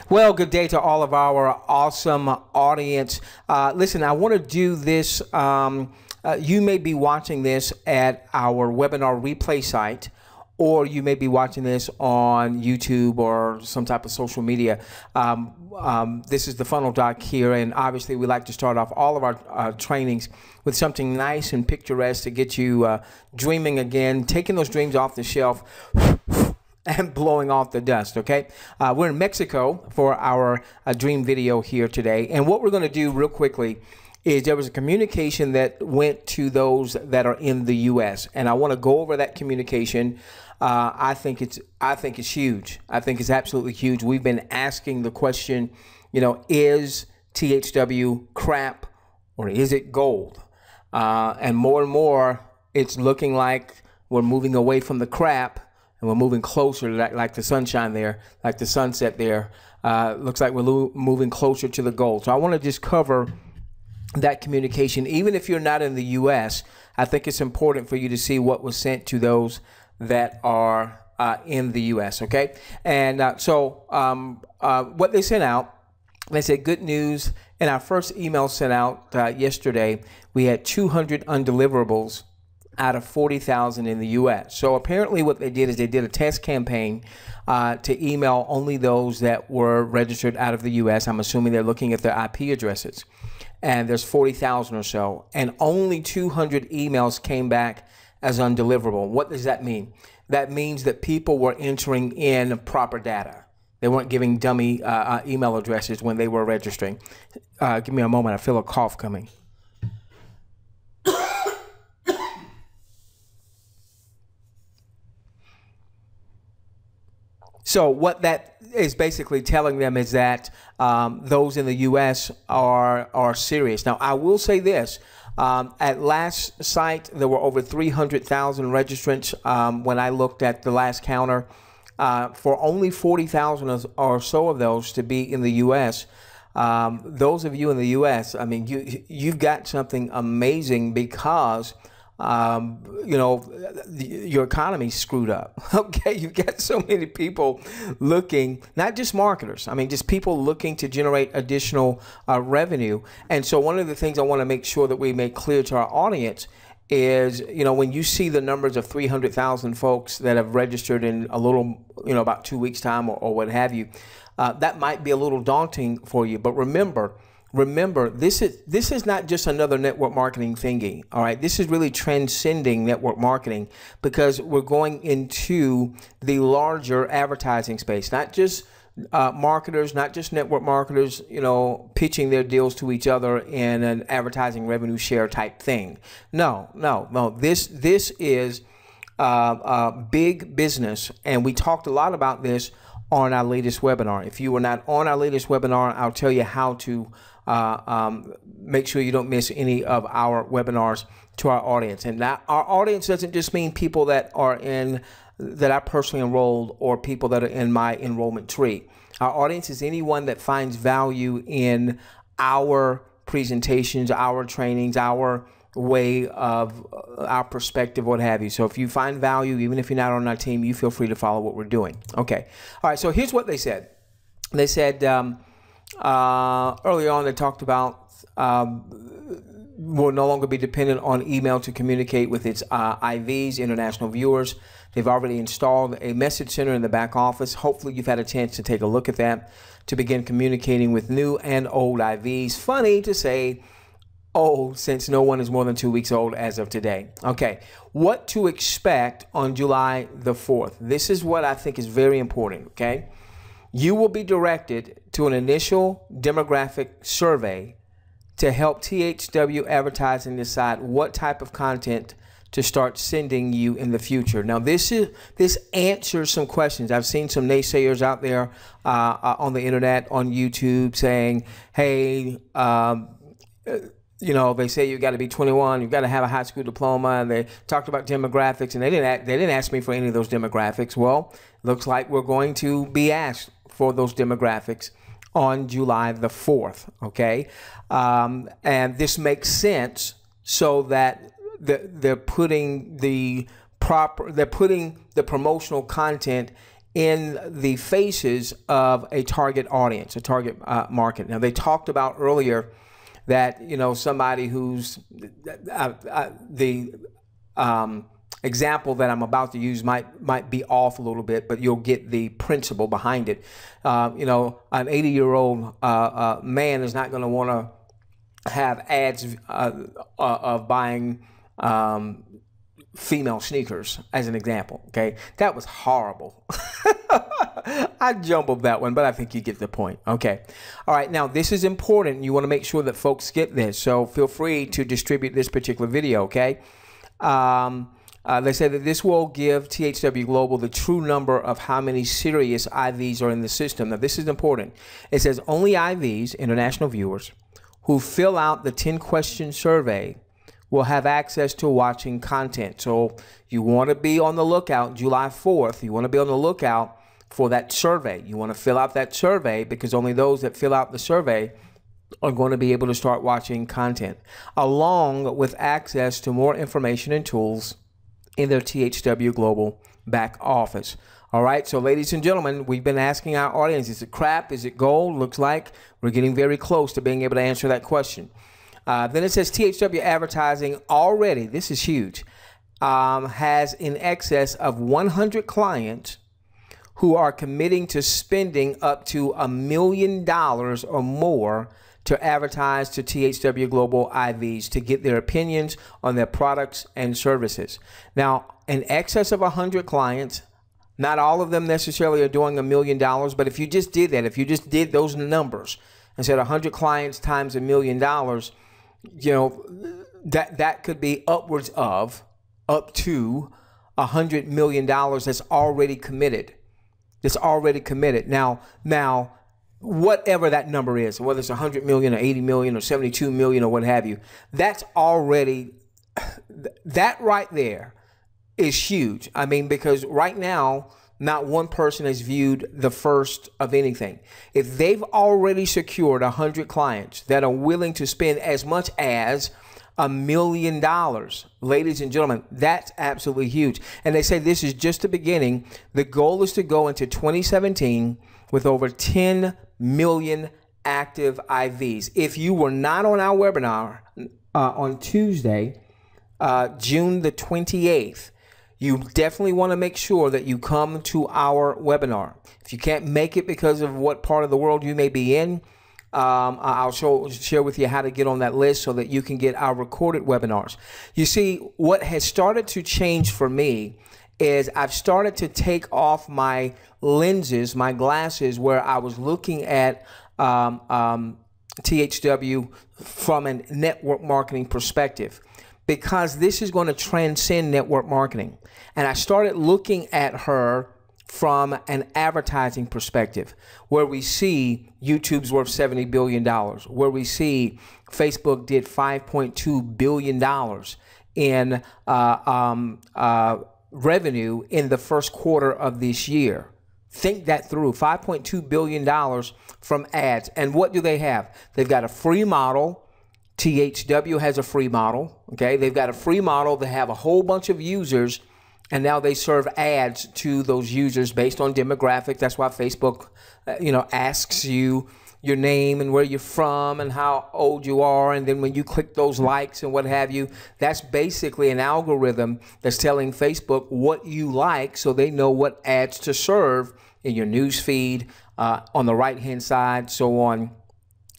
Well, good day to all of our awesome audience. Listen, I want to do this. You may be watching this at our webinar replay site, or you may be watching this on YouTube or some type of social media. This is the Funnel Doc here, and obviously we like to start off all of our trainings with something nice and picturesque to get you dreaming again, taking those dreams off the shelf and blowing off the dust. Okay, we're in Mexico for our dream video here today, and what we're going to do real quickly is there was a communication that went to those that are in the U.S. and I want to go over that communication. I think it's huge. I think it's absolutely huge. We've been asking the question, you know, is THW crap or is it gold? And more, it's looking like we're moving away from the crap and we're moving closer to that, like the sunshine there, like the sunset there. Looks like we're moving closer to the gold. So I want to just cover that communication. Even if you're not in the U.S., I think it's important for you to see what was sent to those that are in the U.S., okay? And what they sent out, they said, good news. In our first email sent out yesterday, we had 200 undeliverables out of 40,000 in the U.S. So apparently what they did is they did a test campaign to email only those that were registered out of the U.S. I'm assuming they're looking at their IP addresses. And there's 40,000 or so. And only 200 emails came back as undeliverable. What does that mean? That means that people were entering in proper data. They weren't giving dummy email addresses when they were registering. Give me a moment. I feel a cough coming. So what that is basically telling them is that those in the U.S. are serious. Now, I will say this. At last sight, there were over 300,000 registrants when I looked at the last counter. For only 40,000 or so of those to be in the U.S., those of you in the U.S., I mean, you've got something amazing because you know, your economy's screwed up. Okay, you've got so many people looking, not just marketers, I mean, just people looking to generate additional revenue. And so one of the things I want to make sure that we make clear to our audience is, you know, when you see the numbers of 300,000 folks that have registered in a little, you know, about 2 weeks time or what have you, that might be a little daunting for you. But remember, this is not just another network marketing thingy. All right, this is really transcending network marketing because we're going into the larger advertising space, not just marketers, not just network marketers, you know, pitching their deals to each other in an advertising revenue share type thing. No. This is big business, and we talked a lot about this on our latest webinar. If you were not on our latest webinar, I'll tell you how to make sure you don't miss any of our webinars to our audience. And that our audience doesn't just mean people that are that I personally enrolled or people that are in my enrollment tree. Our audience is anyone that finds value in our presentations, our trainings, our way of our perspective, what have you. So if you find value, even if you're not on our team, you feel free to follow what we're doing. Okay. All right. So here's what they said. They said earlier on, they talked about will no longer be dependent on email to communicate with its IVs, international viewers. They've already installed a message center in the back office. Hopefully you've had a chance to take a look at that to begin communicating with new and old IVs. Funny to say old, since no one is more than 2 weeks old as of today. Okay, what to expect on July the 4th. This is what I think is very important, okay? You will be directed to an initial demographic survey to help THW Advertising decide what type of content to start sending you in the future. Now, this answers some questions. I've seen some naysayers out there on the internet, on YouTube, saying, hey, you know, they say you got to be 21, you got to have a high school diploma, and they talked about demographics, and they didn't ask me for any of those demographics. Well, looks like we're going to be asked for those demographics on July the 4th, okay? And this makes sense so that they're putting the promotional content in the faces of a target audience, a target market. Now, they talked about earlier that, you know, somebody who's the example that I'm about to use might be off a little bit, but you'll get the principle behind it. You know, an 80-year-old man is not going to want to have ads of buying female sneakers as an example. Okay, that was horrible. I jumbled that one, but I think you get the point. Okay, all right, now this is important. You want to make sure that folks get this, so feel free to distribute this particular video. Okay, they say that this will give THW Global the true number of how many serious IVs are in the system. Now this is important. It says only IVs, international viewers, who fill out the 10-question survey will have access to watching content. So you want to be on the lookout July 4th. You want to be on the lookout for that survey. You want to fill out that survey because only those that fill out the survey are going to be able to start watching content, along with access to more information and tools in their THW Global back office. All right, so ladies and gentlemen, we've been asking our audience, is it crap? Is it gold? Looks like we're getting very close to being able to answer that question. Then it says THW Advertising already, this is huge, has in excess of 100 clients who are committing to spending up to $1 million or more to advertise to THW Global IVs to get their opinions on their products and services. Now, in excess of 100 clients, not all of them necessarily are doing $1 million, but if you just did that, if you just did those numbers and said 100 clients times $1 million, you know, that could be upwards of up to $100 million that's already committed. That's already committed. Now, whatever that number is, whether it's 100 million or 80 million or 72 million or what have you, that's already, that right there is huge. I mean, because right now, not one person has viewed the first of anything. If they've already secured 100 clients that are willing to spend as much as $1 million, ladies and gentlemen, that's absolutely huge. And they say this is just the beginning. The goal is to go into 2017 with over 10 million active IVs. If you were not on our webinar on Tuesday, June the 28th, you definitely want to make sure that you come to our webinar. If you can't make it because of what part of the world you may be in, I'll share with you how to get on that list so that you can get our recorded webinars. You see, what has started to change for me is I've started to take off my lenses, my glasses, where I was looking at THW from a network marketing perspective, because this is going to transcend network marketing. And I started looking at her from an advertising perspective, where we see YouTube's worth $70 billion, where we see Facebook did $5.2 billion in revenue in the first quarter of this year. Think that through. $5.2 billion from ads. And what do they have? They've got a free model. THW has a free model. Okay, they've got a free model. They have a whole bunch of users, and now they serve ads to those users based on demographic. That's why Facebook, asks you your name and where you're from and how old you are. And then when you click those likes and what have you, that's basically an algorithm that's telling Facebook what you like, so they know what ads to serve in your news feed, on the right-hand side, so on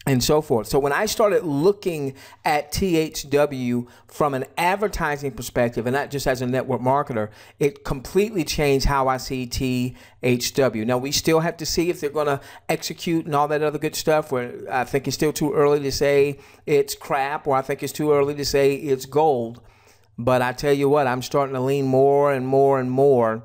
and so forth. So when I started looking at THW from an advertising perspective and not just as a network marketer, it completely changed how I see THW. Now, we still have to see if they're going to execute and all that other good stuff. Where I think it's still too early to say it's crap, or I think it's too early to say it's gold. But I tell you what, I'm starting to lean more and more and more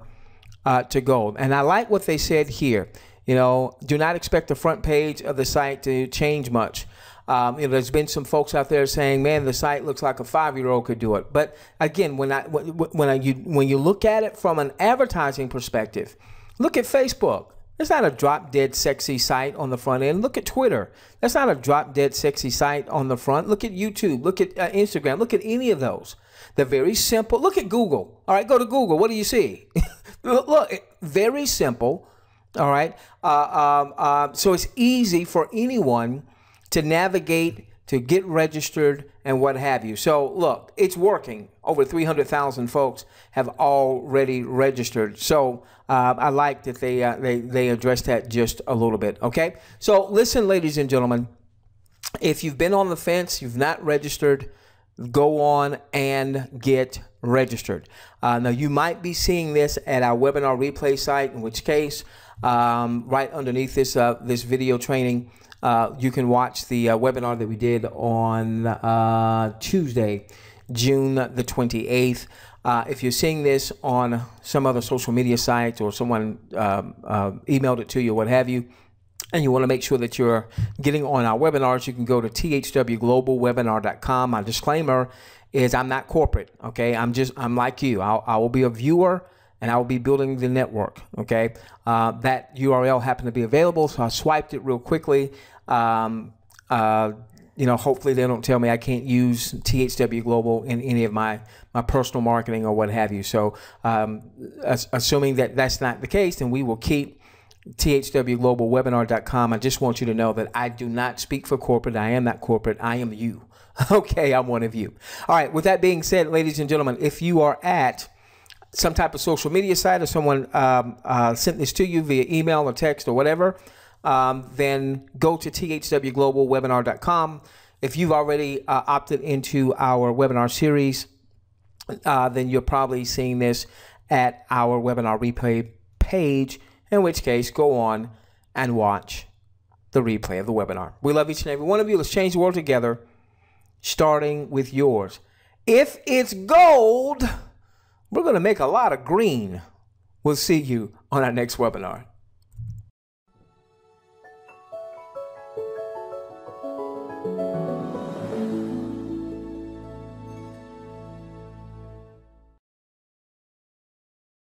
to gold. And I like what they said here. Do not expect the front page of the site to change much. There's been some folks out there saying, man, the site looks like a 5-year-old could do it. But again, when you look at it from an advertising perspective, look at Facebook. It's not a drop-dead sexy site on the front end. Look at Twitter. That's not a drop-dead sexy site on the front. Look at YouTube. Look at Instagram. Look at any of those. They're very simple. Look at Google. All right, go to Google. What do you see? Look, Very simple. All right. So it's easy for anyone to navigate, to get registered, and what have you. So look, it's working. Over 300,000 folks have already registered. So I like that they addressed that just a little bit. Okay. So listen, ladies and gentlemen, if you've been on the fence, you've not registered, go on and get registered. Now you might be seeing this at our webinar replay site, in which case right underneath this this video training, you can watch the webinar that we did on Tuesday, June the 28th. If you're seeing this on some other social media site, or someone emailed it to you, what have you, and you want to make sure that you're getting on our webinars, you can go to thwglobalwebinar.com. My disclaimer is I'm not corporate, okay? I'm like you. I will be a viewer, and I will be building the network, okay? That URL happened to be available, so I swiped it real quickly. You know, hopefully they don't tell me I can't use THW Global in any of my personal marketing or what have you. So assuming that that's not the case, then we will keep THWglobalwebinar.com. I just want you to know that I do not speak for corporate. I am not corporate. I am you. Okay, I'm one of you. All right, with that being said, ladies and gentlemen, if you are at some type of social media site, or someone sent this to you via email or text or whatever, then go to thwglobalwebinar.com. If you've already opted into our webinar series, then you're probably seeing this at our webinar replay page, in which case go on and watch the replay of the webinar. We love each and every one of you. Let's change the world together, starting with yours. If it's gold, we're going to make a lot of green. We'll see you on our next webinar.